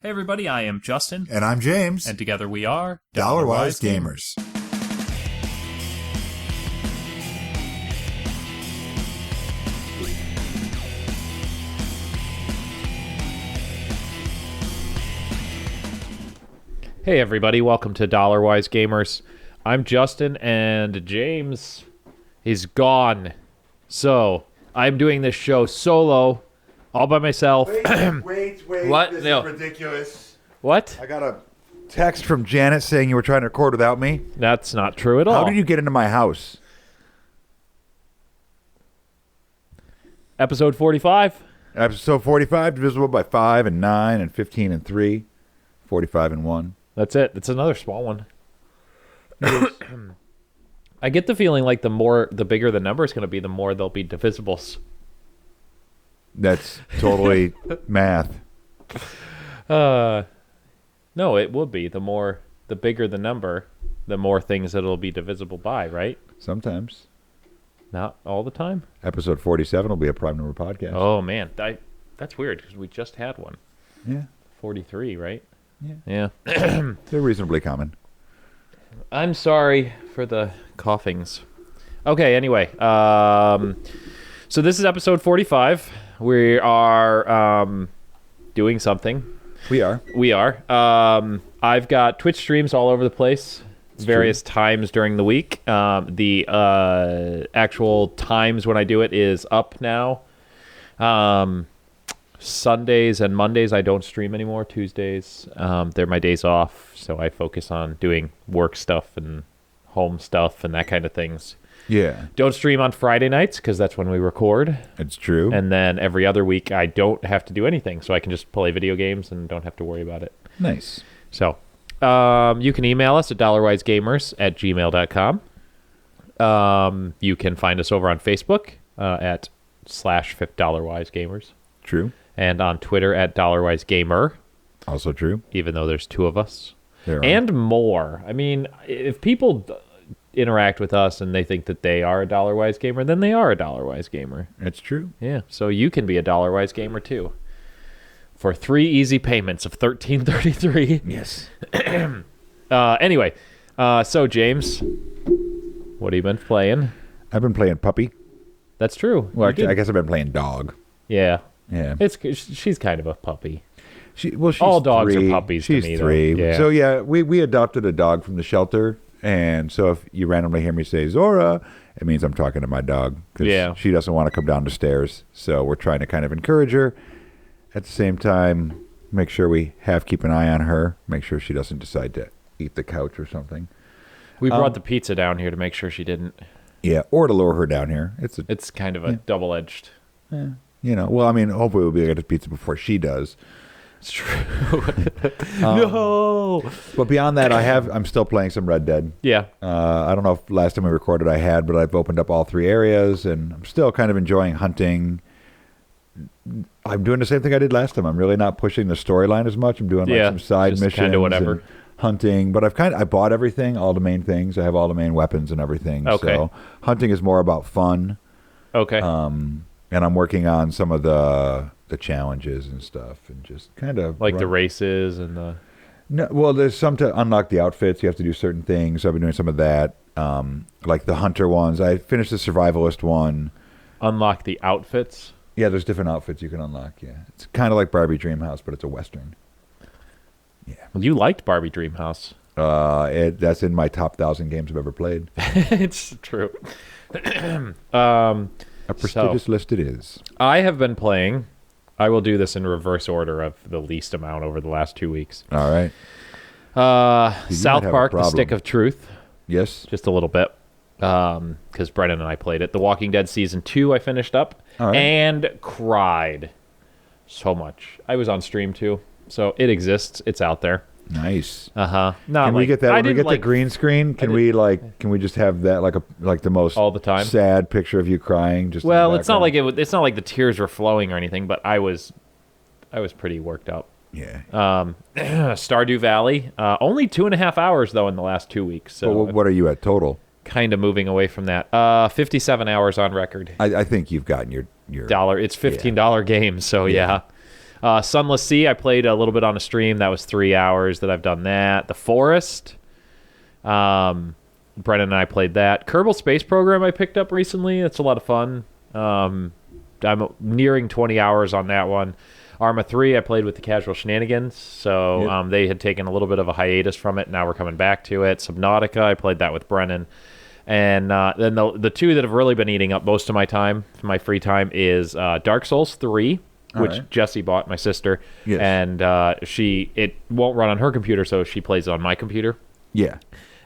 Hey everybody, I am Justin. And I'm James. And together we are Dollarwise Gamers. Hey everybody, welcome to Dollarwise Gamers. I'm Justin and James is gone. So, I'm doing this show solo, all by myself. Wait. What? This No. is ridiculous. What? I got a text from Janet saying you were trying to record without me. That's not true at all. How did you get into my house? Episode 45? Episode 45, divisible by 5 and 9 and 15 and 3, 45 and 1. That's it. It's another small one. I get the feeling like the bigger the number is going to be, the more there'll be divisibles. That's totally math. No, it would be. The bigger the number, the more things it'll be divisible by, right? Sometimes. Not all the time. Episode 47 will be a prime number podcast. Oh man, that's weird because we just had one. Yeah. 43, right? Yeah. Yeah. They're reasonably common. I'm sorry for the coughings. Okay, anyway. So this is episode 45. We are doing something. We are. I've got Twitch streams all over the place, various times during the week. The actual times when I do it is up now. Sundays and Mondays I don't stream anymore. Tuesdays, they're my days off, so I focus on doing work stuff and home stuff and that kind of things. Yeah. Don't stream on Friday nights because that's when we record. It's true. And then every other week I don't have to do anything, so I can just play video games and don't have to worry about it. Nice. So you can email us at dollarwisegamers@gmail.com. You can find us over on Facebook at /$5dollarwisegamers. True. And on Twitter at dollarwisegamer. Also true. Even though there's two of us. There are. And more. I mean, if people interact with us and they think that they are a Dollarwise gamer, then they are a Dollarwise gamer. It's true. Yeah. So you can be a Dollarwise gamer too. For 3 easy payments of $13.33. Yes. Anyway, so James, what have you been playing? I've been playing puppy. That's true. Well, I guess I've been playing dog. Yeah. Yeah. She's kind of a puppy. She's all dogs 3. are puppies She's to me, 3. though. Yeah. So yeah, we adopted a dog from the shelter, and so if you randomly hear me say Zora, it means I'm talking to my dog because she doesn't want to come down the stairs. So we're trying to kind of encourage her. At the same time, make sure we keep an eye on her. Make sure she doesn't decide to eat the couch or something. We brought the pizza down here to make sure she didn't. Yeah, or to lure her down here. It's kind of a double-edged. Yeah. You know, well, I mean, hopefully we'll be able to get the pizza before she does. It's true. No. But beyond that, I'm still playing some Red Dead. Yeah. I don't know if last time we recorded I had, but I've opened up all 3 areas, and I'm still kind of enjoying hunting. I'm doing the same thing I did last time. I'm really not pushing the storyline as much. I'm doing some side missions, kind of whatever, and hunting. But I bought everything, all the main things. I have all the main weapons and everything. Okay. So hunting is more about fun. Okay. And I'm working on some of the challenges and stuff, and just kind of like the races and the. No, well, there's some to unlock the outfits. You have to do certain things. So I've been doing some of that, like the hunter ones. I finished the survivalist one. Unlock the outfits. Yeah, there's different outfits you can unlock. Yeah, it's kind of like Barbie Dreamhouse, but it's a Western. Yeah. Well, you liked Barbie Dreamhouse. That's in my top 1,000 games I've ever played. It's true. A prestigious list it is. I have been playing. I will do this in reverse order of the least amount over the last 2 weeks. All right. South Park: The Stick of Truth. Yes. Just a little bit. Because Brennan and I played it. The Walking Dead Season 2 I finished up. All right. And cried so much. I was on stream too. So it exists. It's out there. Nice. No, can we get that? When we get the green screen, can we just have that like the most all the time sad picture of you crying? Just well, it's not like it's not like the tears were flowing or anything, but I was pretty worked up. Yeah. Stardew Valley. Only 2.5 hours though in the last 2 weeks. So what are you at total? Kind of moving away from that. 57 hours on record. I think you've gotten your dollar. It's $15 game. So yeah. Sunless Sea, I played a little bit on a stream. That was 3 hours that I've done that. The Forest, Brennan and I played that. Kerbal Space Program I picked up recently. It's a lot of fun. I'm nearing 20 hours on that one. Arma 3, I played with the Casual Shenanigans, so they had taken a little bit of a hiatus from it. Now we're coming back to it. Subnautica, I played that with Brennan. And then the two that have really been eating up most of my time, my free time, is Dark Souls 3, which Jessie bought, my sister. Yes. And it won't run on her computer, so she plays on my computer. Yeah.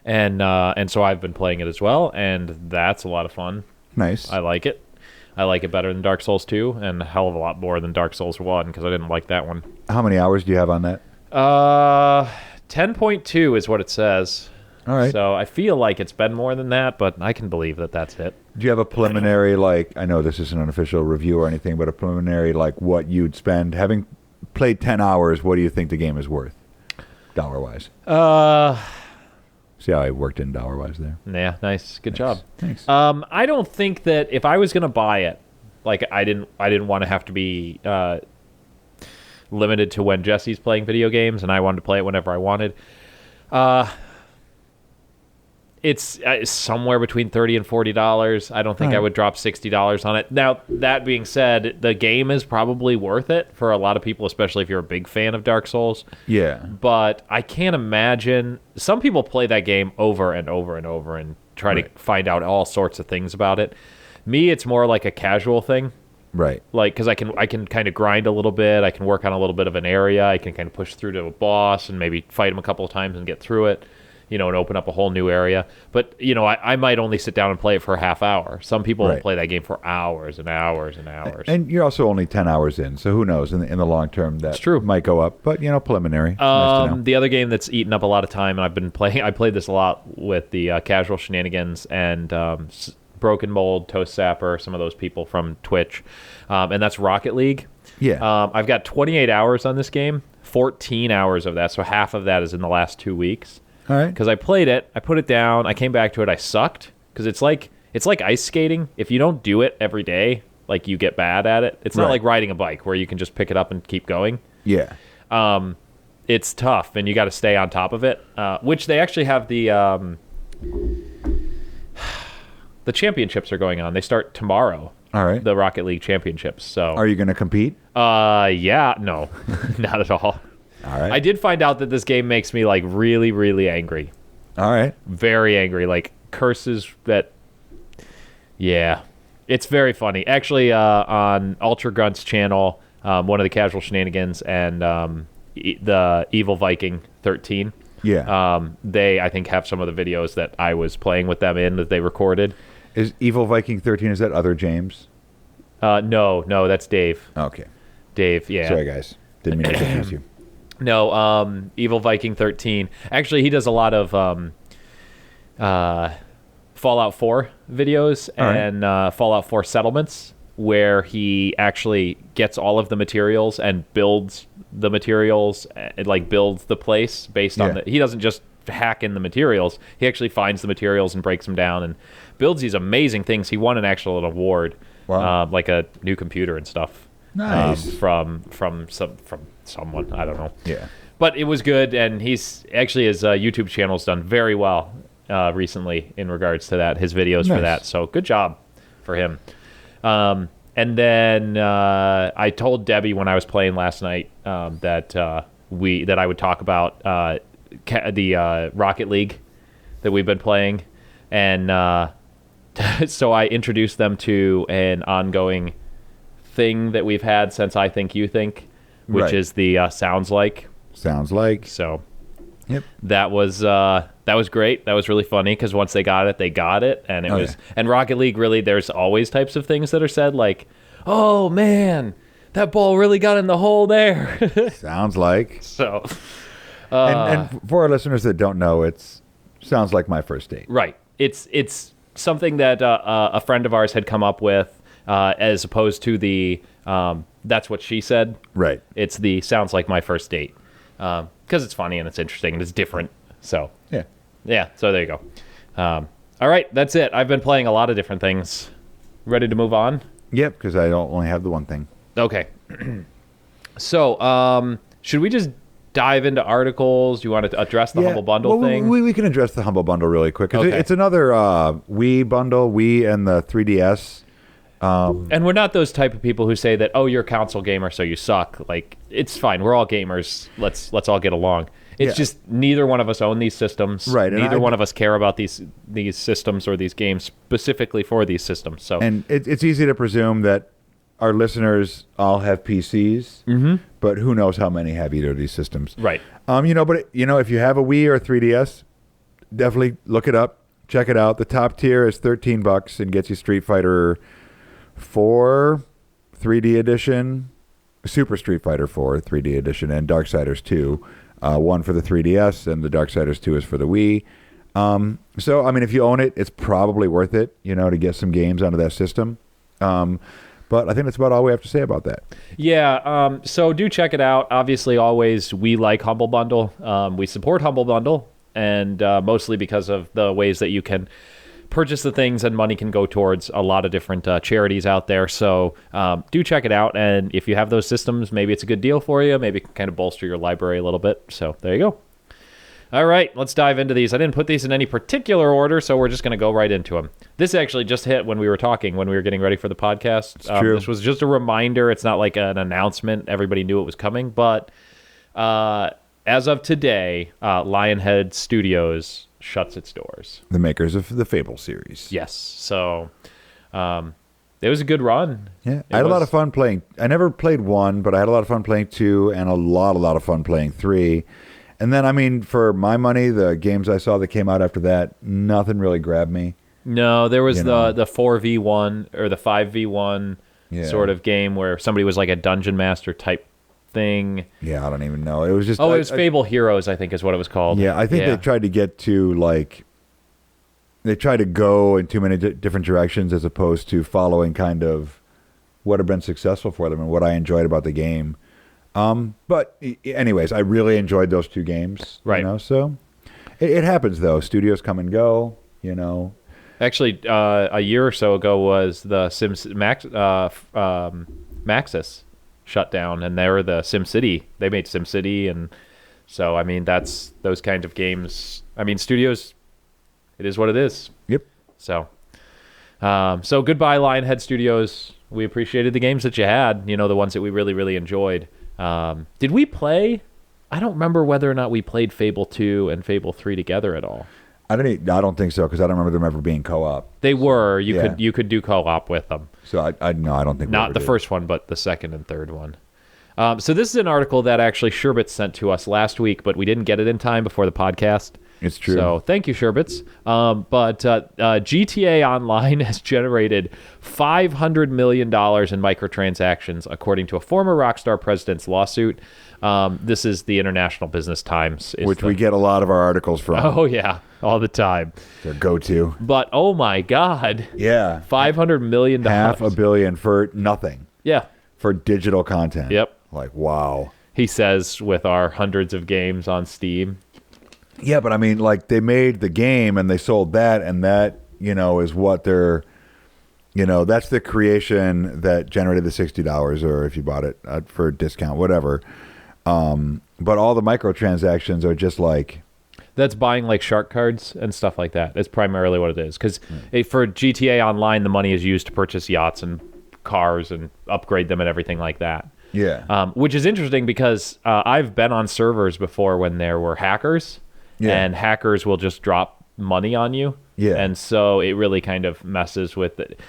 And so I've been playing it as well, and that's a lot of fun. Nice. I like it. I like it better than Dark Souls 2, and a hell of a lot more than Dark Souls 1, because I didn't like that one. How many hours do you have on that? 10.2 is what it says. All right. So I feel like it's been more than that, but I can believe that that's it. Do you have a preliminary, I know this isn't an official review or anything, but a preliminary, what you'd spend, having played 10 hours, what do you think the game is worth, dollar-wise? See how I worked in dollar-wise there? Yeah, nice. Good job. Thanks. I don't think that if I was going to buy it, I didn't want to have to be limited to when Jesse's playing video games, and I wanted to play it whenever I wanted. It's somewhere between $30 and $40. I don't think I would drop $60 on it. Now, that being said, the game is probably worth it for a lot of people, especially if you're a big fan of Dark Souls. Yeah. But I can't imagine... Some people play that game over and over and over and try to find out all sorts of things about it. Me, it's more like a casual thing. Right. Because I can kind of grind a little bit. I can work on a little bit of an area. I can kind of push through to a boss and maybe fight him a couple of times and get through it. And open up a whole new area. But, I might only sit down and play it for a half hour. Some people will play that game for hours and hours and hours. And you're also only 10 hours in, so who knows? In the long term, that might go up. But, preliminary. It's nice to know. The other game that's eaten up a lot of time, and I've been playing, I played this a lot with the Casual Shenanigans and Broken Mold, Toast Sapper, some of those people from Twitch. And that's Rocket League. Yeah. I've got 28 hours on this game, 14 hours of that, so half of that is in the last 2 weeks. All right. Because I played it, I put it down, I came back to it, I sucked. Because it's like ice skating. If you don't do it every day, you get bad at it. It's not like riding a bike where you can just pick it up and keep going. Yeah. It's tough, and you got to stay on top of it. Which they actually have the championships are going on. They start tomorrow. All right. The Rocket League championships. So. Are you going to compete? Yeah, no, not at all. All right. I did find out that this game makes me really, really angry. All right. Very angry. Curses that. Yeah, it's very funny. Actually, on Ultra Grunt's channel, one of the Casual Shenanigans and the Evil Viking 13. Yeah. They, I think, have some of the videos that I was playing with them in that they recorded. Is Evil Viking 13? Is that other James? No, that's Dave. Okay. Dave. Yeah. Sorry, guys. Didn't mean to confuse you. No, Evil Viking 13. Actually, he does a lot of Fallout 4 videos and Fallout 4 settlements, where he actually gets all of the materials and builds the materials, and builds the place based on the... He doesn't just hack in the materials. He actually finds the materials and breaks them down and builds these amazing things. He won an actual award, a new computer and stuff. Nice. From someone, I don't know. Yeah. But it was good, and his YouTube channel's done very well recently in regards to that, his videos for that. So good job for him. And then I told Debbie when I was playing last night that I would talk about the Rocket League that we've been playing, and so I introduced them to an ongoing thing that we've had since I Think You Think, which is the Sounds Like. So that was great. That was really funny because once they got it, and it was. Yeah. And Rocket League, really, there's always types of things that are said like, "Oh man, that ball really got in the hole there." Sounds like. So, and for our listeners that don't know, it's sounds like my first date. Right. It's something that a friend of ours had come up with. As opposed to the that's what she said. Right. It's the sounds like my first date. Because it's funny and it's interesting and it's different. So yeah. So there you go. All right, that's it. I've been playing a lot of different things. Ready to move on? Yep, because I don't only have the one thing. Okay. So, should we just dive into articles? Do you want to address the Humble Bundle thing? We can address the Humble Bundle really quick. 'Cause Okay. it's another Wii bundle, Wii and the 3DS. And we're not those type of people who say that, oh, you're a console gamer, so you suck. Like, it's fine. We're all gamers. Let's all get along. It's just neither one of us own these systems. Right. Neither one of us care about these systems or these games specifically for these systems. So And it's easy to presume that our listeners all have PCs, but who knows how many have either of these systems. Right. But if you have a Wii or a 3DS, definitely look it up, check it out. The top tier is $13 and gets you Street Fighter 4 3D edition, Super Street Fighter 4 3D edition, and Darksiders 2. One for the 3DS, and the Darksiders 2 is for the Wii. So, I mean, if you own it, it's probably worth it, to get some games onto that system. But I think that's about all we have to say about that. Yeah, so do check it out. Obviously, always, we like Humble Bundle. We support Humble Bundle, and mostly because of the ways that you can purchase the things and money can go towards a lot of different charities out there. So do check it out. And if you have those systems, maybe it's a good deal for you. Maybe it can kind of bolster your library a little bit. So there you go. All right, let's dive into these. I didn't put these in any particular order, so we're just going to go right into them. This actually just hit when we were talking, when we were getting ready for the podcast. It's true. This was just a reminder. It's not like an announcement. Everybody knew it was coming. But as of today, Lionhead Studios shuts its doors. The makers of the Fable series. Yes. So it was a good run. Yeah, I had a lot of fun playing. I never played 1, but I had a lot of fun playing 2 and a lot of fun playing 3. And then, I mean, for my money, the games I saw that came out after that, nothing really grabbed me. No, there was the 4v1 or the 5v1 sort of game where somebody was like a dungeon master type thing. Yeah, I don't even know. It was just... it was Fable Heroes, I think is what it was called. Yeah, I think they tried to get to, they tried to go in too many different directions as opposed to following kind of what had been successful for them and what I enjoyed about the game. But anyways, I really enjoyed those 2 games. Right. So it happens, though. Studios come and go, Actually, a year or so ago was the Maxis shut down, and they were the SimCity. They made SimCity, and so, I mean, that's those kinds of games. I mean, studios, it is what it is. Yep. So goodbye, Lionhead Studios. We appreciated the games that you had, the ones that we really, really enjoyed. Did we play? I don't remember whether or not we played Fable 2 and Fable 3 together at all. I don't think so, because I don't remember them ever being co-op. They were. You could do co-op with them. So I don't think we Not ever the did. first one, but the second and third one. So this is an article that actually Sherbets sent to us last week, but we didn't get it in time before the podcast. It's true. So thank you, Sherbets. But GTA Online has generated $500 million in microtransactions, according to a former Rockstar president's lawsuit. This is the International Business Times. Which we get a lot of our articles from. Oh, yeah, all the time. Their go-to. But, oh, my God. Yeah. $500 million. $500 million for nothing. Yeah. For digital content. Yep. Like, wow. He says with our hundreds of games on Steam. Yeah, but I mean, they made the game and they sold that, and that, is what they're, that's the creation that generated the $60, or if you bought it for a discount, whatever. But all the microtransactions are just that's buying shark cards and stuff like that. It's primarily what it is. Because for GTA Online, the money is used to purchase yachts and cars and upgrade them and everything like that. Yeah. Which is interesting because I've been on servers before when there were hackers. Yeah. And hackers will just drop money on you. Yeah. And so it really kind of messes with it.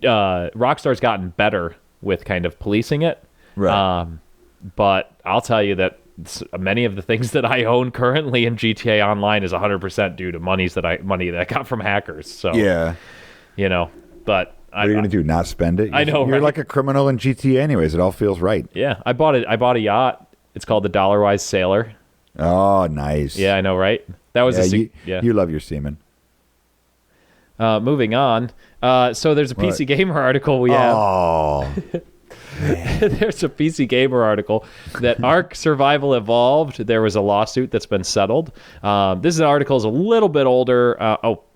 Rockstar's gotten better with kind of policing it. Right. But I'll tell you that many of the things that I own currently in GTA Online is 100% due to money that I got from hackers. So yeah. But what are you going to do? Not spend it? I know, You're right? like a criminal in GTA anyways. It all feels right. Yeah. I bought a yacht. It's called the Dollarwise Sailor. Oh, nice. Yeah, I know, right? That was you love your semen. Moving on. So there's a PC Gamer article we have. Oh. There's a PC Gamer article that Ark Survival Evolved. There was a lawsuit that's been settled. This article is a little bit older.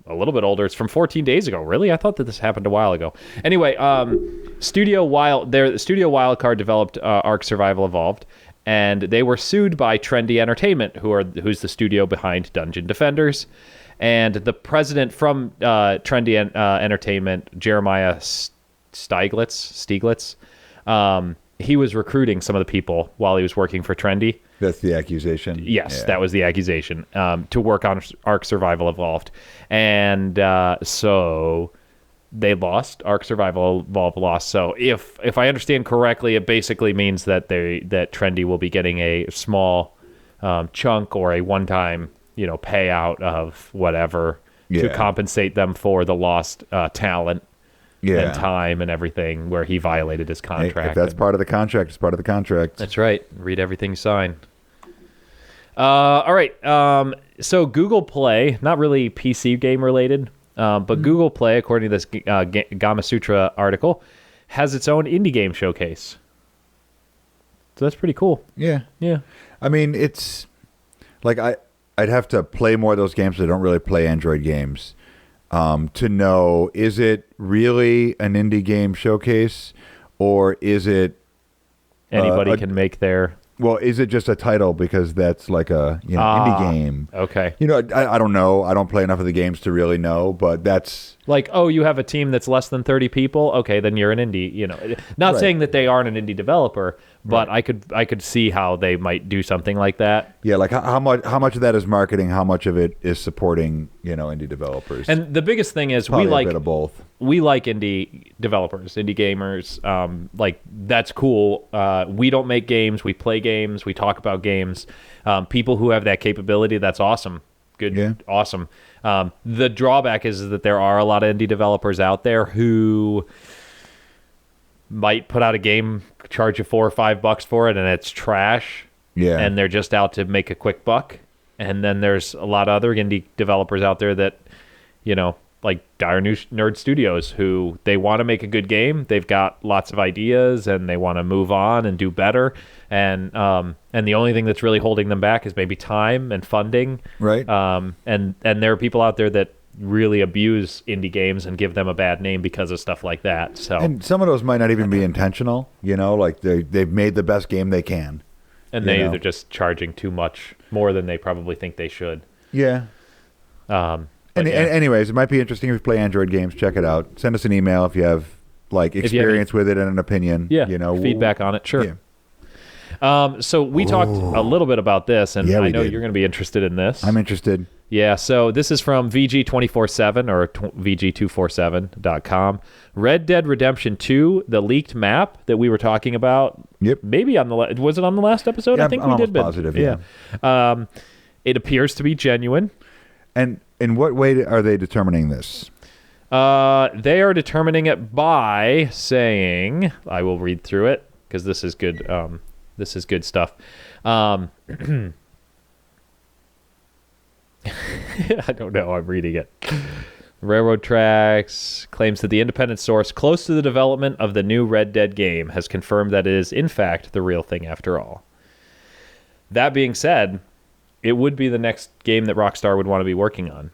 a little bit older. It's from 14 days ago. Really? I thought that this happened a while ago. Anyway, Studio Wildcard developed Ark Survival Evolved, and they were sued by Trendy Entertainment, who's the studio behind Dungeon Defenders. And the president from Trendy Entertainment, Jeremiah Stieglitz, he was recruiting some of the people while he was working for Trendy. That's the accusation? Yes, that was the accusation, to work on Ark Survival Evolved. And so they lost. Ark Survival Evolved lost. So if I understand correctly, it basically means that Trendy will be getting a small chunk or a one-time payout of whatever to compensate them for the lost talent and time and everything where he violated his contract. Hey, if that's part of the contract, it's part of the contract. That's right. Read everything you sign. All right. So Google Play, not really PC game related, but Google Play, according to this Gama Sutra article, has its own indie game showcase. So that's pretty cool. Yeah. Yeah. I mean, it's like I'd have to play more of those games. I don't really play Android games to know, is it really an indie game showcase, or is it anybody can make their... Well, is it just a title because that's like a indie game? Okay. I don't know. I don't play enough of the games to really know, but that's... Like, oh, you have a team that's less than 30 people? Okay, then you're an indie, Not saying that they aren't an indie developer, but I could see how they might do something like that. Yeah, like how much of that is marketing, how much of it is supporting, indie developers. And the biggest thing is probably a bit of both. We like indie developers, indie gamers. Like, that's cool. We don't make games, we play games, we talk about games. People who have that capability, that's awesome. Good, yeah. Awesome. The drawback is that there are a lot of indie developers out there who might put out a game, charge you $4 or $5 for it, and it's trash. Yeah. And they're just out to make a quick buck. And then there's a lot of other indie developers out there that, like Dire Nerd Studios, who they want to make a good game. They've got lots of ideas and they want to move on and do better. And the only thing that's really holding them back is maybe time and funding. Right. And there are people out there that really abuse indie games and give them a bad name because of stuff like that. So, and some of those might not even be intentional, like they've made the best game they can. And they're just charging too much, more than they probably think they should. Yeah. Anyways, it might be interesting if you play Android games. Check it out. Send us an email if you have experience with it and an opinion. Yeah. Feedback on it. Sure. Yeah. So we talked a little bit about this, and I know you're going to be interested in this. I'm interested. Yeah, so this is from VG247 or VG247.com. Red Dead Redemption 2, the leaked map that we were talking about. Yep. Maybe was it on the last episode? Yeah, I think I'm we did. Positive, yeah. It appears to be genuine. And in what way are they determining this? They are determining it by saying, I will read through it because this is good. This is good stuff. I don't know. I'm reading it. Railroad Tracks claims that the independent source close to the development of the new Red Dead game has confirmed that it is, in fact, the real thing after all. That being said, it would be the next game that Rockstar would want to be working on.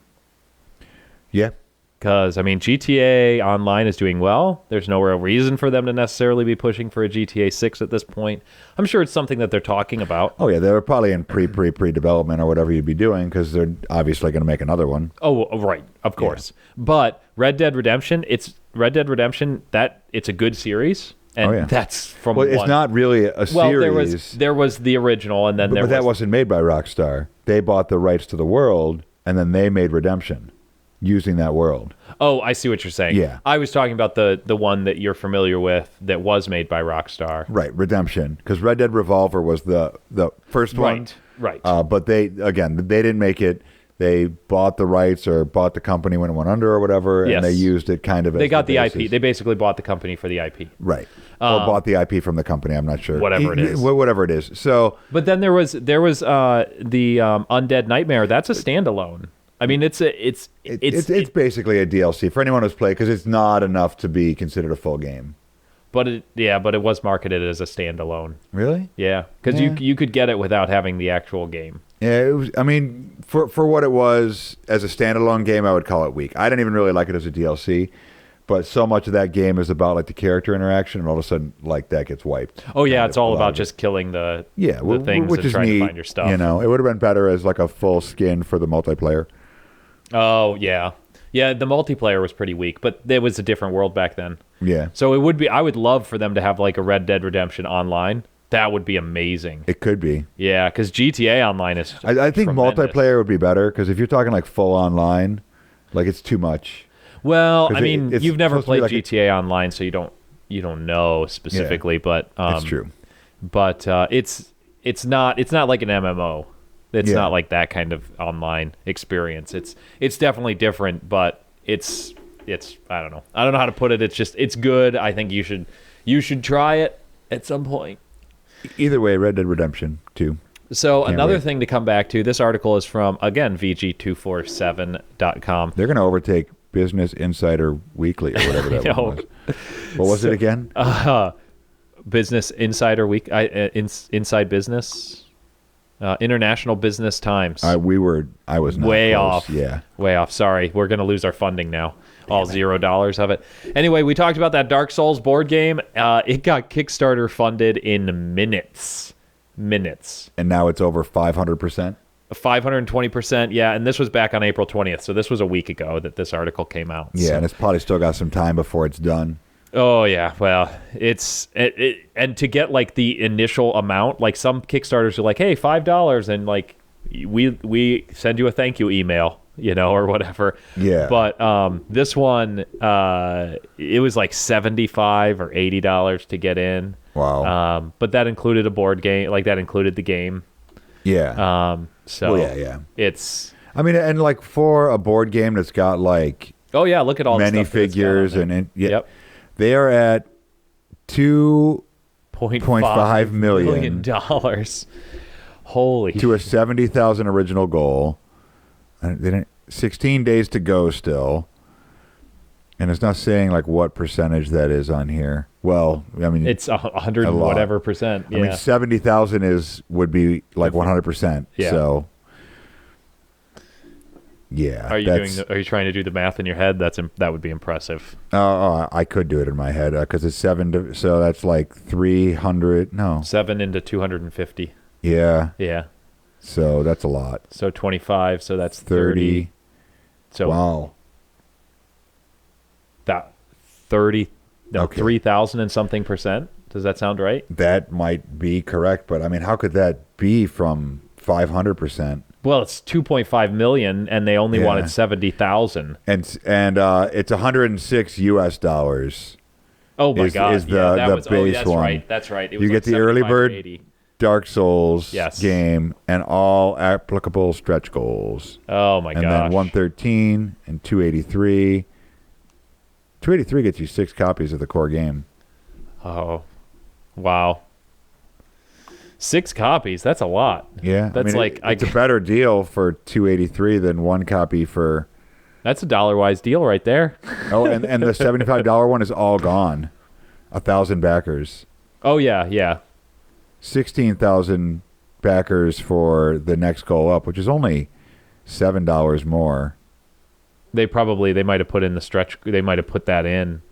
Yeah. Because, GTA Online is doing well. There's no real reason for them to necessarily be pushing for a GTA 6 at this point. I'm sure it's something that they're talking about. Oh, yeah. They're probably in pre-development or whatever you'd be doing because they're obviously going to make another one. Oh, right. Of course. Yeah. But Red Dead Redemption, it's a good series. And that's from Well, it's not really a series. Well, there was the original, and then but that wasn't made by Rockstar. They bought the rights to the world, and then they made Redemption using that world. Oh, I see what you're saying. Yeah. I was talking about the one that you're familiar with that was made by Rockstar. Right, Redemption. Because Red Dead Revolver was the first one. Right. But they didn't make it. They bought the rights or bought the company when it went under or whatever, and they used it kind of as They got the basis. IP. They basically bought the company for the IP. Right. Or bought the IP from the company. I'm not sure. Whatever it is. Whatever it is. So, but then there was the Undead Nightmare. That's a standalone. I mean, it's basically a DLC for anyone who's played because it's not enough to be considered a full game. But it was marketed as a standalone. Really? Yeah, because you could get it without having the actual game. Yeah, it was, I mean, for what it was as a standalone game, I would call it weak. I didn't even really like it as a DLC, but so much of that game is about like the character interaction, and all of a sudden, like that gets wiped. Oh yeah, it's all about just killing the things which and is trying neat, to find your stuff. You know, it would have been better as like a full skin for the multiplayer. Oh yeah, yeah. The multiplayer was pretty weak, but it was a different world back then. Yeah, So it would be. I would love for them to have like a Red Dead Redemption Online. That would be amazing. it could be. Yeah, because GTA Online is. I think tremendous. multiplayer would be better because if you're talking like full online, like it's too much. Well, 'Cause I mean, it's you've never supposed to be played like GTA Online, so you don't know specifically. But That's true. But it's not like an MMO. It's Yeah. not like that kind of online experience. It's definitely different, but it's I don't know how to put it. It's good. I think you should try it at some point. Either way, Red Dead Redemption 2. So Can't another wait. thing to come back to. This article is from again VG247.com. They're going to overtake Business Insider Weekly or whatever that know. one was. What was it again? Business Insider Week, Inside Business, International Business Times. I was not Way close. off. Yeah. Way off. Sorry, we're gonna lose our funding now. All $0 of it. Anyway, we talked about that Dark Souls board game. It got Kickstarter funded in minutes. And now it's over 500%. 520%. Yeah, and this was back on April 20th. So this was a week ago that this article came out. Yeah, So- and it's probably still got some time before it's done. Oh yeah, well, and to get like the initial amount, like some Kickstarters are like, hey, $5, and like we send you a thank you email, or whatever. Yeah. But this one, it was like $75 or $80 to get in. Wow. But that included a board game, like that included the game. Yeah. So Well, yeah. it's. I mean, and like for a board game that's got like Oh yeah, look at all the many stuff that it's got on figures there. and yeah, Yep. they are at 0.5 $2.5 million dollars. Holy to a 70,000 original goal. And they didn't 16 days to go still. And it's not saying like what percentage that is on here. Well, I mean, It's 100 and lot. whatever percent. Yeah. I mean, 70,000 would be like 100%. Yeah. So, yeah. Are you trying to do the math in your head? That would be impressive. I could do it in my head because it's so that's like 300. No. 7 into 250. Yeah. Yeah. So that's a lot. So 25. So that's 30. So Wow. that 30. No, Okay. 3,000 and something percent. Does that sound right? That might be correct, but I mean, how could that be from 500%? Well, it's 2.5 million, and they only Yeah. wanted 70,000. And it's $106. Oh my God! is the- yeah, that the was, base that's one. right. That's right. It was You like get the early 75 bird or 80. Dark Souls Yes. game and all applicable stretch goals. Oh my And gosh! then 113 and 283. 283 gets you 6 copies of the core game. Oh, wow. 6 copies. That's a lot. Yeah. That's like it's a better deal for 283 than 1 copy for that's a Dollarwise deal right there. Oh, and the $75 one is all gone. 1,000 backers. Oh yeah, yeah. 16,000 backers for the next goal up, which is only $7 more. They might have put in the stretch. They might have put that in.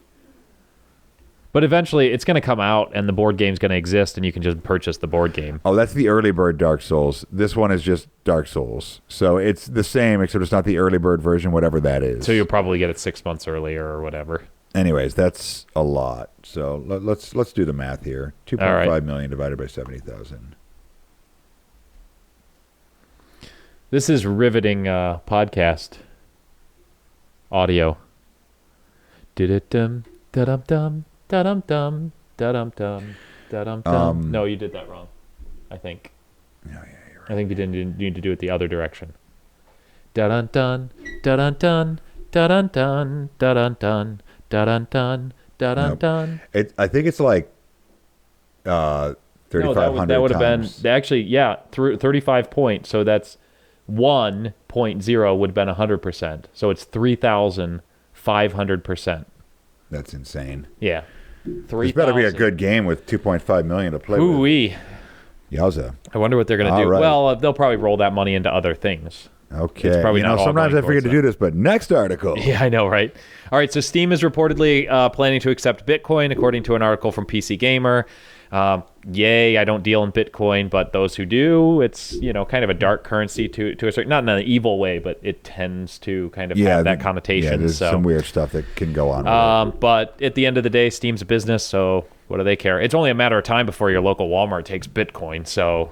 But eventually, it's going to come out, and the board game's going to exist, and you can just purchase the board game. Oh, that's the early bird Dark Souls. This one is just Dark Souls. So it's the same, except it's not the early bird version, whatever that is. So you'll probably get it 6 months earlier or whatever. Anyways, that's a lot. So let's do the math here. 2.5 million divided by 70,000. This is riveting podcast audio. Da-da-dum, da-dum-dum, da-dum-dum, da-dum-dum, da-dum-dum. No, you did that wrong, I think. Oh, yeah, you're right. I think you didn't need to do it the other direction. Da-dun-dun, da-dun-dun, da-dun-dun, da-dun-dun, da-dun-dun, da-dun-dun. I think it's like 3,500 that would have been times. actually, yeah, 35 points. So that's 1.0 would have been 100%. So it's 3,500%. That's insane. Yeah, 3,000. This better be a good game with 2.5 million to play with. Ooh-wee. Yowza. I wonder what they're going to do. Right. Well, they'll probably roll that money into other things. Okay. It's probably not all sometimes I going forget to towards do this, but next article. Yeah, I know, right? All right, so Steam is reportedly planning to accept Bitcoin, according to an article from PC Gamer. Yay, I don't deal in Bitcoin, but those who do, it's, kind of a dark currency to a certain, not in an evil way, but it tends to kind of have that connotation. Yeah, there's some weird stuff that can go on with it. But at the end of the day, Steam's a business, so what do they care? It's only a matter of time before your local Walmart takes Bitcoin, so,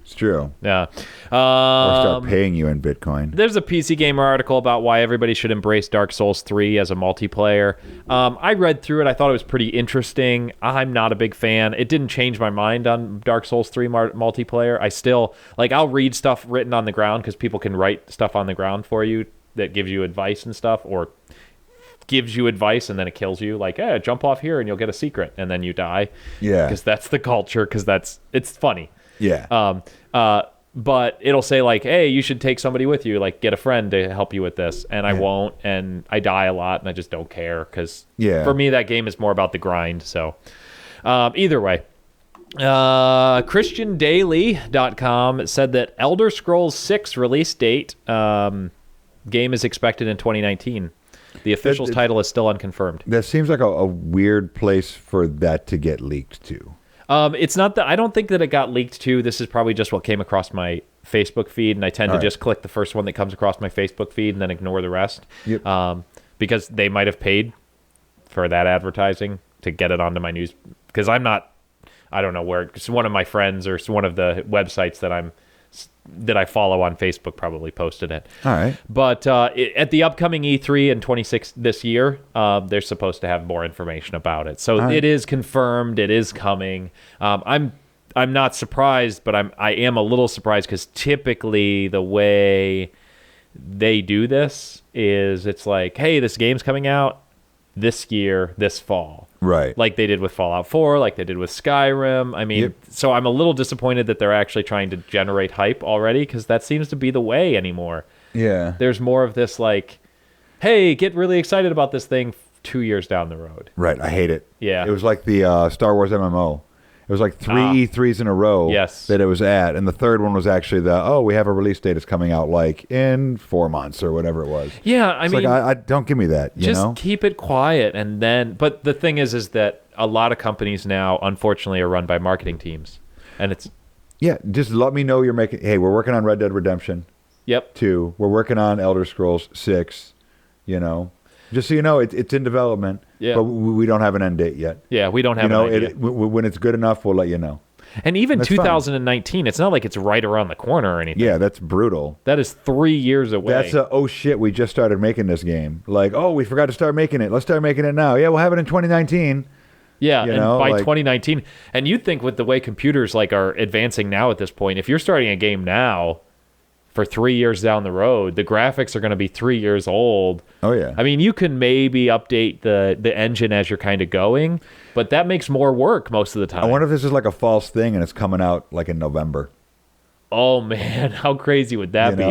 It's true. Yeah. Or start paying you in Bitcoin. There's a PC Gamer article about why everybody should embrace Dark Souls 3 as a multiplayer. I read through it. I thought it was pretty interesting. I'm not a big fan. It didn't change my mind on Dark Souls 3 multiplayer. I still, I'll read stuff written on the ground because people can write stuff on the ground for you that gives you advice and stuff, or gives you advice and then it kills you. Jump off here and you'll get a secret, and then you die. Yeah. Because that's the culture, because it's funny. Yeah. But it'll say hey, you should take somebody with you, get a friend to help you with this, and I won't, and I die a lot, and I just don't care because for me that game is more about the grind. So either way, ChristianDaily.com said that Elder Scrolls 6 release date game is expected in 2019. The official title is still unconfirmed. That seems like a weird place for that to get leaked to. It's not that I don't think that it got leaked to. This is probably just what came across my Facebook feed, and I tend to just click the first one that comes across my Facebook feed and then ignore the rest. Yep. Because they might have paid for that advertising to get it onto my news. Because I don't know where. It's one of my friends or one of the websites that I follow on Facebook probably posted it. All right. But at the upcoming E3 in 26 this year, they're supposed to have more information about it. So it is confirmed. It is coming. I'm not surprised, but I am a little surprised because typically the way they do this is it's hey, this game's coming out this year, this fall. Right. Like they did with Fallout 4, like they did with Skyrim. I mean, So I'm a little disappointed that they're actually trying to generate hype already, because that seems to be the way anymore. Yeah. There's more of this hey, get really excited about this thing 2 years down the road. Right. I hate it. Yeah. It was like the Star Wars MMO. It was three E3s in a row that it was at. And the third one was actually we have a release date. It's coming out in 4 months or whatever it was. Yeah, I mean, I don't give me that. Just keep it quiet. And then, but the thing is that a lot of companies now, unfortunately, are run by marketing teams. And it's. Yeah, just let me know you're making. Hey, we're working on Red Dead Redemption. Yep. 2. We're working on Elder Scrolls 6. Just so you know, it's in development, but we don't have an end date yet. Yeah, we don't have an idea. When it's good enough, we'll let you know. And even 2019, it's not like it's right around the corner or anything. Yeah, that's brutal. That is 3 years away. That's oh shit, we just started making this game. We forgot to start making it. Let's start making it now. Yeah, we'll have it in 2019. Yeah, by 2019. And you'd think with the way computers are advancing now at this point, if you're starting a game now for 3 years down the road, the graphics are going to be 3 years old. Oh, yeah. I mean, you can maybe update the engine as you're kind of going, but that makes more work most of the time. I wonder if this is a false thing and it's coming out in November. Oh, man, how crazy would that be?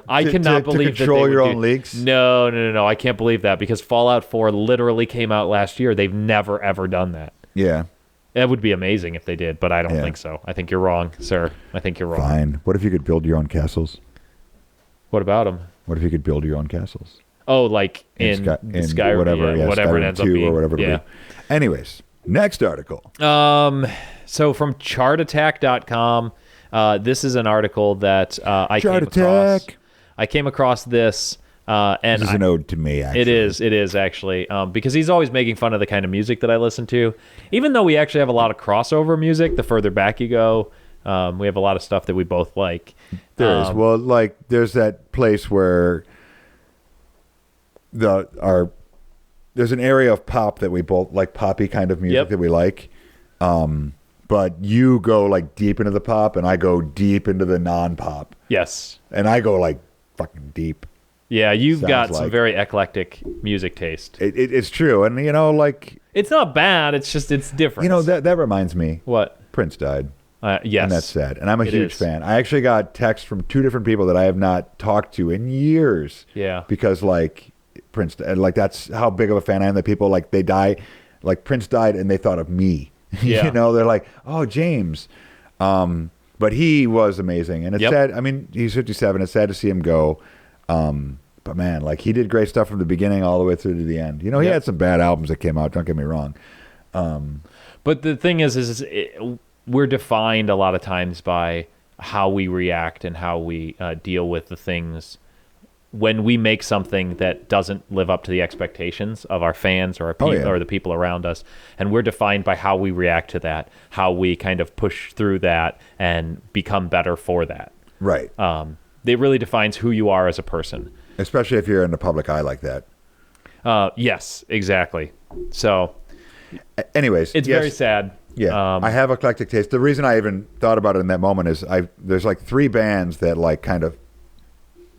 I cannot believe to control that your own leaks? No. I can't believe that, because Fallout 4 literally came out last year. They've never, ever done that. Yeah. That would be amazing if they did, but I don't think so. I think you're wrong, sir. I think you're wrong. Fine. What if you could build your own castles? What about them? What if you could build your own castles? Oh, in Skyrim, whatever it ends up being. Or whatever it be. Anyways, next article. So from chartattack.com, this is an article that I came across. I came across this, and this is an ode to me, actually. It is actually, because he's always making fun of the kind of music that I listen to. Even though we actually have a lot of crossover music, the further back you go, we have a lot of stuff that we both like. There is. Well, there's that place where there's an area of pop that we both like, poppy kind of music that we like. But you go deep into the pop, and I go deep into the non-pop. Yes. And I go fucking deep. Yeah, you've got some very eclectic music taste. It's true, and it's not bad. It's just it's different. That reminds me. What? Prince died. Yes. And that's sad. And I'm a huge fan. I actually got texts from 2 different people that I have not talked to in years. Yeah. Because Prince, that's how big of a fan I am, that people they die, Prince died and they thought of me. Yeah. They're like, oh, James. But he was amazing, and it's sad. I mean, he's 57. It's sad to see him go. But man, like he did great stuff from the beginning all the way through to the end. You know, he had some bad albums that came out. Don't get me wrong. But the thing is we're defined a lot of times by how we react and how we deal with the things when we make something that doesn't live up to the expectations of our fans or our people or the people around us. And we're defined by how we react to that, how we kind of push through that and become better for that. Right. It really defines who you are as a person. Especially if you're in the public eye like that. Yes, exactly. So anyways, it's very sad. Yeah, I have eclectic taste. The reason I even thought about it in that moment is there's like 3 bands that like kind of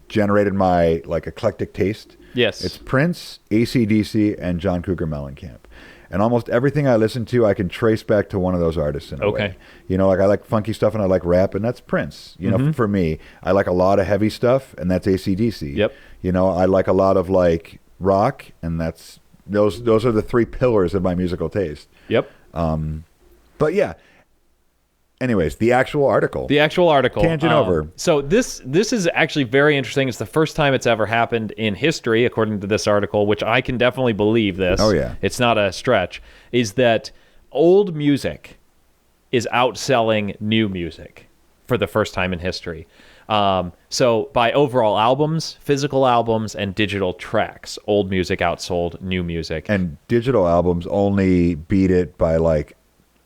generated my like eclectic taste. Yes. It's Prince, AC/DC, and John Cougar Mellencamp. And almost everything I listen to, I can trace back to one of those artists in a way. You know, like I like funky stuff and I like rap, and that's Prince. You know, for me, I like a lot of heavy stuff, and that's AC/DC. Yep. You know, I like a lot of like rock, and that's those are the 3 pillars of my musical taste. Yep. But yeah. Anyways, the actual article. Tangent over. So this is actually very interesting. It's the first time it's ever happened in history, according to this article, which I can definitely believe this. Oh, yeah. It's not a stretch. Is that old music is outselling new music for the first time in history. So by overall albums, physical albums, and digital tracks, old music outsold new music. And digital albums only beat it by like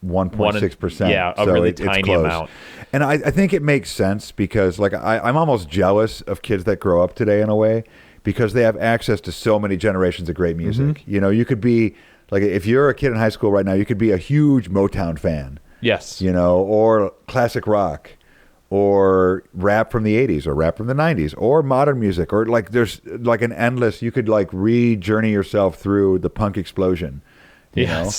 1.6%. Yeah, a really tiny amount. And I think it makes sense because like I'm almost jealous of kids that grow up today in a way because they have access to so many generations of great music. You know, you could be like, if you're a kid in high school right now, you could be a huge Motown fan. Yes. You know, or classic rock, or rap from the 80s, or rap from the 90s, or modern music, or like there's like an endless, you could like re-journey yourself through the punk explosion. You know?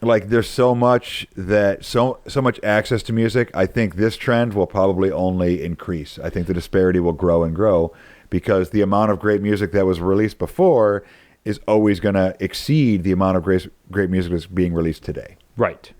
Like there's so much much access to music. I think this trend will probably only increase. I think the disparity will grow and grow because the amount of great music that was released before is always going to exceed the amount of great music that's being released today. Right.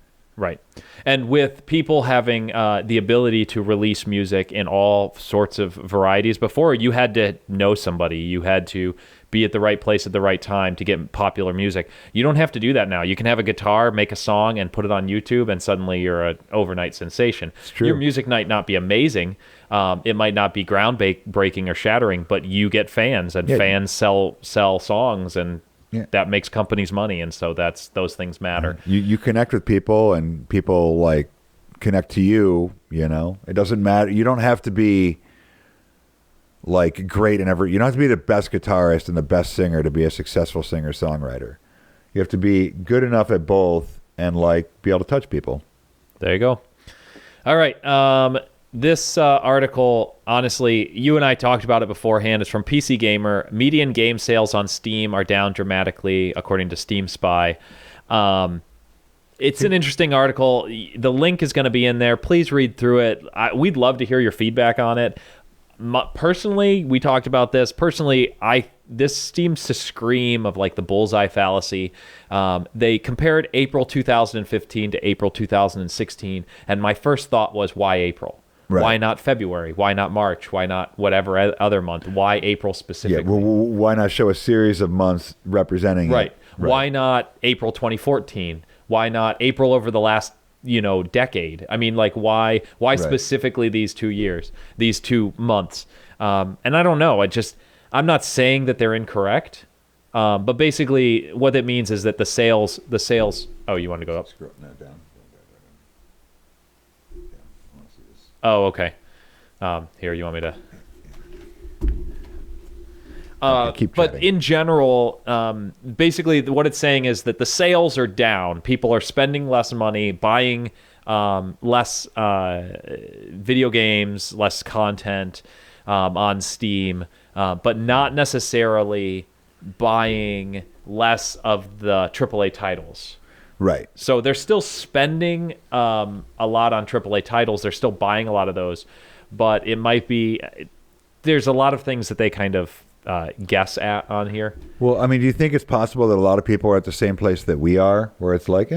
And with people having the ability to release music in all sorts of varieties, before you had to know somebody, you had to be at the right place at the right time to get popular music. You don't have to do that now. You can have a guitar, make a song, and put it on YouTube, and suddenly you're an overnight sensation. It's true. Your music might not be amazing. It might not be groundbreaking or shattering, but you get fans, and fans sell songs, and that makes companies money, and so those things matter. You connect with people, and people like connect to you. You know, it doesn't matter. You don't have to be like great in every. You don't have to be the best guitarist and the best singer to be a successful singer-songwriter. You have to be good enough at both and like be able to touch people. There you go. All right. This article, honestly, you and I talked about it beforehand. It's from PC Gamer. Median game sales on Steam are down dramatically, according to Steam Spy. It's an interesting article. The link is going to be in there. Please read through it. We'd love to hear your feedback on it. Personally, we talked about this. Personally, this seems to scream of like the bullseye fallacy. They compared April 2015 to April 2016, and my first thought was, why April? Right. Why not February? Why not March? Why not whatever other month? Why April specifically? Yeah, well, why not show a series of months representing it? Right. Why not April 2014? Why not April over the last decade? I mean, like, why specifically these 2 years, these 2 months? And I don't know. I'm not saying that they're incorrect, but basically what it means is that the sales. Oh, you want to go up? Scroll down. Oh, okay. Here, you want me to? Keep but chatting. in general, basically what it's saying is that the sales are down. People are spending less money, buying less video games, less content on Steam, but not necessarily buying less of the AAA titles. Right. So they're still spending a lot on AAA titles. They're still buying a lot of those, but it might be there's a lot of things that they kind of guess at on here. Well, I mean, do you think it's possible that a lot of people are at the same place that we are, where it's like,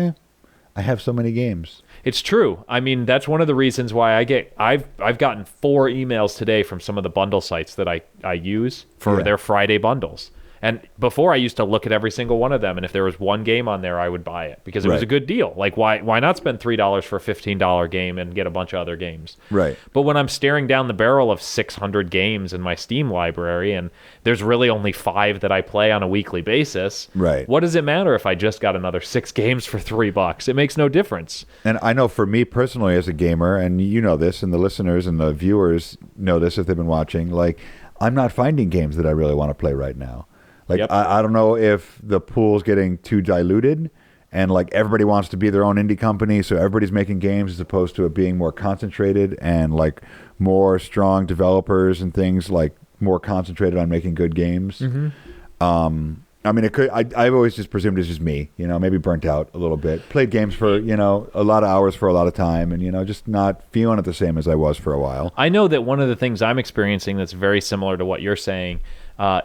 I have so many games. It's true. I mean, that's one of the reasons why I've gotten 4 emails today from some of the bundle sites that I use for their Friday bundles. And before, I used to look at every single one of them, and if there was one game on there, I would buy it because it was a good deal. Like, why not spend $3 for a $15 game and get a bunch of other games? Right. But when I'm staring down the barrel of 600 games in my Steam library, and there's really only 5 that I play on a weekly basis, right? What does it matter if I just got another 6 games for $3? It makes no difference. And I know for me personally as a gamer, and you know this, and the listeners and the viewers know this if they've been watching, like, I'm not finding games that I really want to play right now. Like, I don't know if the pool's getting too diluted and, like, everybody wants to be their own indie company, so everybody's making games as opposed to it being more concentrated and, like, more strong developers and things, like, more concentrated on making good games. Mm-hmm. I mean, it could. I've always just presumed it's just me, maybe burnt out a little bit. Played games for, a lot of hours for a lot of time and, just not feeling it the same as I was for a while. I know that one of the things I'm experiencing that's very similar to what you're saying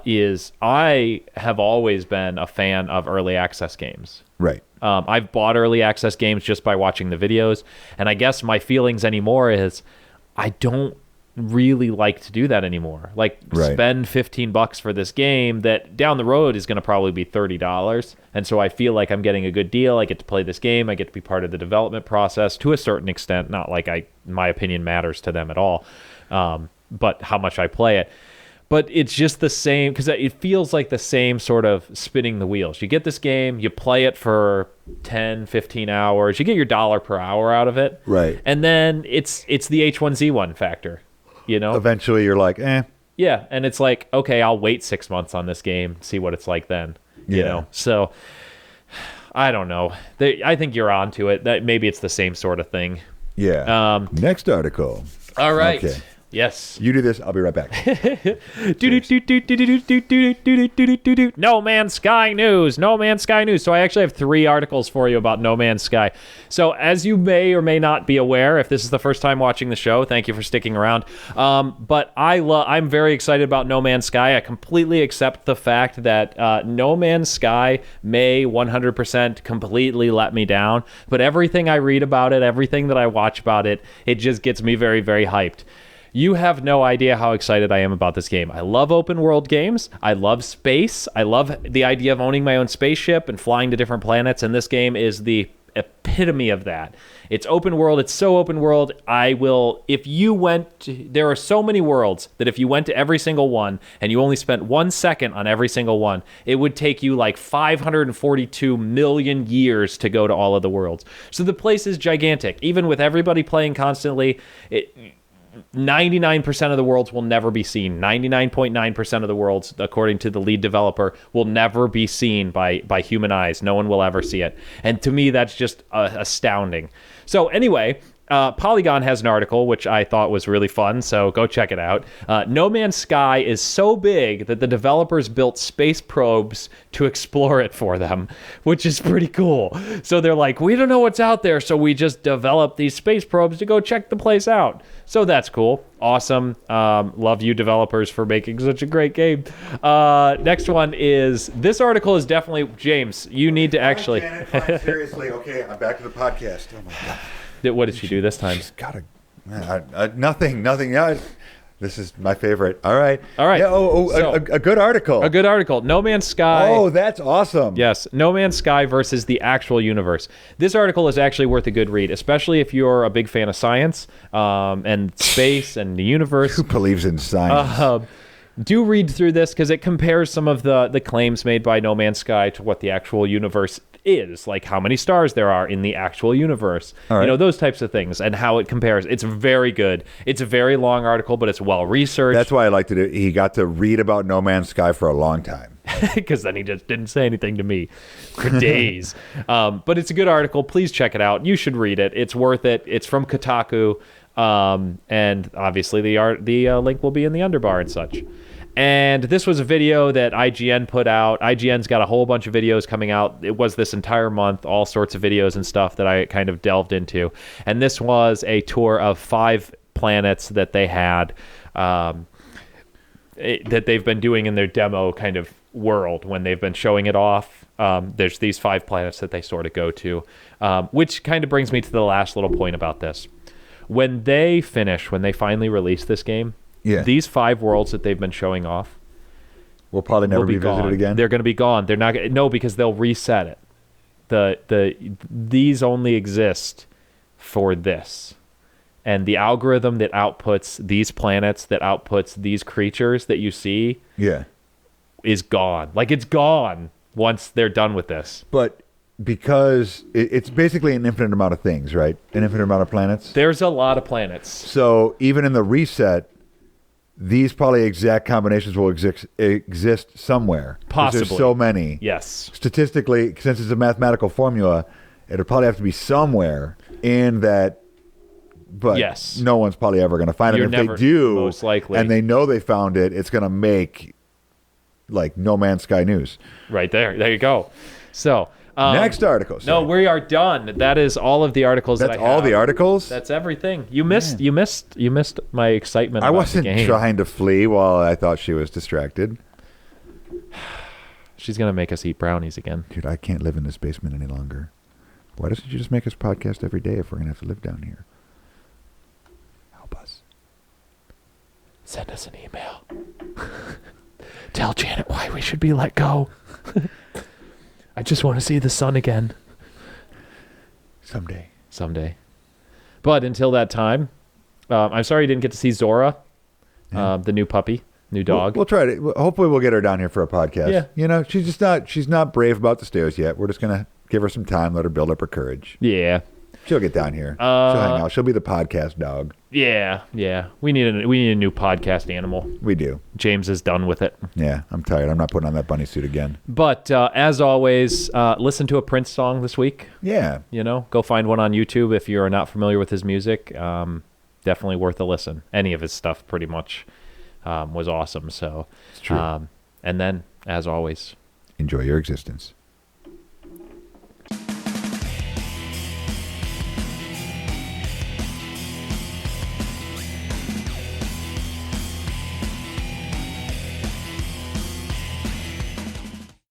is I have always been a fan of early access games. Right. I've bought early access games just by watching the videos, and I guess my feelings anymore is I don't really like to do that anymore. Like, spend $15 for this game that down the road is going to probably be $30, and so I feel like I'm getting a good deal. I get to play this game. I get to be part of the development process to a certain extent. Not like my opinion matters to them at all, but how much I play it. But it's just the same, because it feels like the same sort of spinning the wheels. You get this game, you play it for 10, 15 hours, you get your $1 per hour out of it. Right. And then it's the H1Z1 factor, Eventually you're like, eh. Yeah, and it's like, okay, I'll wait 6 months on this game, see what it's like then. You know? So, I don't know. I think you're onto it. That maybe it's the same sort of thing. Yeah. Next article. All right. Okay. Yes. You do this. I'll be right back. No Man's Sky news. No Man's Sky news. So I actually have 3 articles for you about No Man's Sky. So as you may or may not be aware, if this is the first time watching the show, thank you for sticking around. But I'm very excited about No Man's Sky. I completely accept the fact that No Man's Sky may 100% completely let me down. But everything I read about it, everything that I watch about it, it just gets me very, very hyped. You have no idea how excited I am about this game. I love open world games. I love space. I love the idea of owning my own spaceship and flying to different planets, and this game is the epitome of that. It's open world. It's so open world. There are so many worlds that if you went to every single one and you only spent 1 second on every single one, it would take you like 542 million years to go to all of the worlds. So the place is gigantic. Even with everybody playing constantly, 99% of the worlds will never be seen. 99.9% of the worlds, according to the lead developer, will never be seen by human eyes. No one will ever see it. And to me, that's just astounding. So anyway, Polygon has an article, which I thought was really fun, so go check it out. No Man's Sky is so big that the developers built space probes to explore it for them, which is pretty cool. So they're like, we don't know what's out there, so we just developed these space probes to go check the place out. So that's cool. Awesome. Love you developers for making such a great game. Next one is, this article is definitely, James, you need to actually... Seriously, okay, I'm back to the podcast. Oh my God. What did she do this time? She's got nothing. Yeah, this is my favorite. All right. Yeah, a good article. A good article. No Man's Sky. Oh, that's awesome. Yes. No Man's Sky versus the actual universe. This article is actually worth a good read, especially if you're a big fan of science and space and the universe. Who believes in science? Do read through this because it compares some of the claims made by No Man's Sky to what the actual universe is, like how many stars there are in the actual universe. Right. Those types of things, and how it compares. It's very good. It's a very long article, but it's well researched. That's why I liked it. He got to read about No Man's Sky for a long time. Because then he just didn't say anything to me for days. But it's a good article. Please check it out. You should read it. It's worth it. It's from Kotaku. And obviously the link will be in the underbar and such. And this was a video that IGN put out. IGN's got a whole bunch of videos coming out. It was this entire month, all sorts of videos and stuff that I kind of delved into. And this was a tour of 5 planets that they had, that they've been doing in their demo kind of world when they've been showing it off. There's these 5 planets that they sort of go to, which kind of brings me to the last little point about this. When they finally release this game, these 5 worlds that they've been showing off will probably never be gone. visited again. They're going to be gone. They're not because they'll reset it. These only exist for this. And the algorithm that outputs these planets, that outputs these creatures that you see, is gone. Like, it's gone once they're done with this. But because it's basically an infinite amount of things, right? An infinite amount of planets. There's a lot of planets. So even in the reset, these probably exact combinations will exist somewhere. Possibly. There's so many. Yes. Statistically, since it's a mathematical formula, it'll probably have to be somewhere in that. But no one's probably ever going to find it. If they do, most likely, and they know they found it, it's going to make like No Man's Sky news. Right there. There you go. So next article. No, we are done. That is all of the articles that I have. That's all the articles? That's everything. You missed my excitement. I about wasn't the game. trying to flee while I thought she was distracted. She's going to make us eat brownies again. Dude, I can't live in this basement any longer. Why doesn't you just make us podcast every day if we're going to have to live down here? Help us. Send us an email. Tell Janet why we should be let go. I just want to see the sun again. Someday. But until that time, I'm sorry you didn't get to see Zora, the new puppy, new dog. We'll try to. Hopefully we'll get her down here for a podcast. Yeah. You know, she's not brave about the stairs yet. We're just going to give her some time, let her build up her courage. Yeah. She'll get down here. She'll hang out. She'll be the podcast dog. Yeah. We need a new podcast animal. We do. James is done with it. Yeah, I'm tired. I'm not putting on that bunny suit again. But as always, listen to a Prince song this week. Yeah. You know, go find one on YouTube if you're not familiar with his music. Definitely worth a listen. Any of his stuff pretty much was awesome. So, it's true. And then, as always, enjoy your existence.